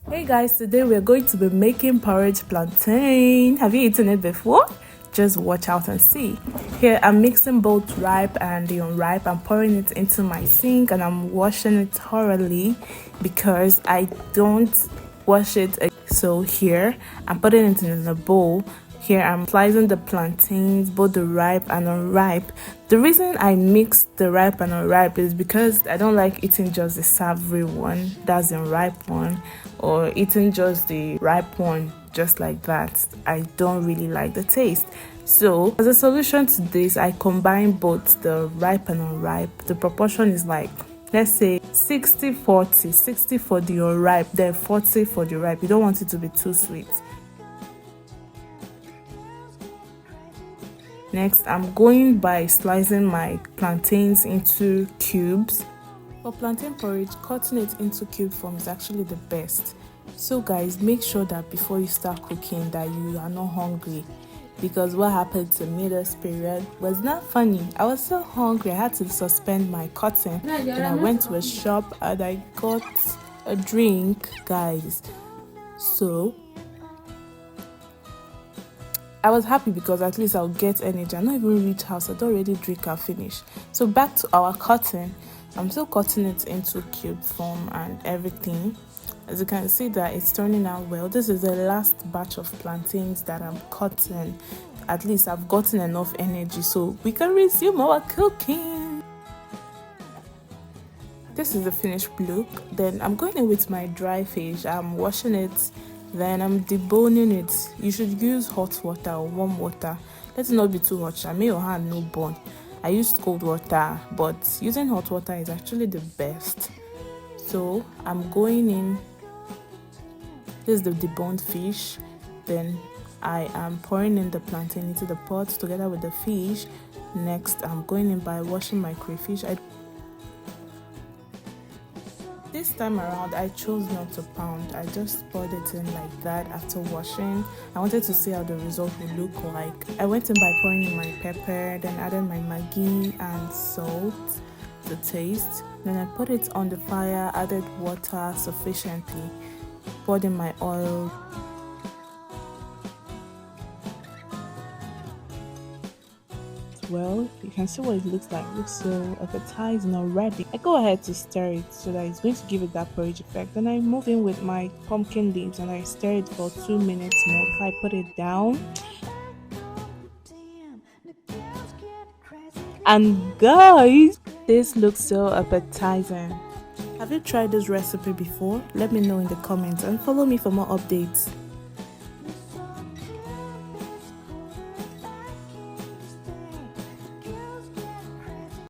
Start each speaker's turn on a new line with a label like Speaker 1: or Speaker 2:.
Speaker 1: Hey guys, today we're going to be making porridge plantain. Have you eaten it before? Just watch out and see. Here I'm mixing both ripe and the unripe. I'm pouring it into my sink and I'm washing it thoroughly because I don't wash it. So here I'm putting it in a bowl. Here I'm slicing the plantains, both the ripe and unripe. The reason I mix the ripe and unripe is because I don't like eating just the savory one, that's the unripe one, or eating just the ripe one just like that. I don't really like the taste. So as a solution to this, I combine both the ripe and unripe. The proportion is like, let's say 60-40, 60 for the unripe, then 40 for the ripe. You don't want it to be too sweet. Next, I'm going by slicing my plantains into cubes. For plantain porridge, cutting it into cube form is actually the best. So guys, make sure that before you start cooking that you are not hungry, because what happened to me this period was not funny. I was so hungry I had to suspend my cutting. Then I went to a shop and I got a drink, guys. So I was happy because at least I'll get energy. I not even reach house, I'd already drink and finish. So back to our cutting. I'm still cutting it into cube form and everything. As you can see that it's turning out well. This is the last batch of plantains that I'm cutting. At least I've gotten enough energy so we can resume our cooking. This is the finished look. Then I'm going in with my dry fish. I'm washing it. Then I'm deboning it. You should use hot water or warm water. Let it not be too hot. I make your hand no burn. I used cold water, but using hot water is actually the best. So I'm going in. This is the deboned fish. Then I am pouring in the plantain into the pot together with the fish. Next, I'm going in by washing my crayfish. This time around, I chose not to pound. I just poured it in like that after washing. I wanted to see how the result would look like. I went in by pouring in my pepper, then added my Maggi and salt to taste. Then I put it on the fire, added water sufficiently, poured in my oil. Well, you can see what it looks like. It looks so appetizing already. I go ahead to stir it so that it's going to give it that porridge effect. Then I move in with my pumpkin leaves and I stir it for 2 minutes more. I put it down. And guys, this looks so appetizing. Have you tried this recipe before? Let me know in the comments and follow me for more updates.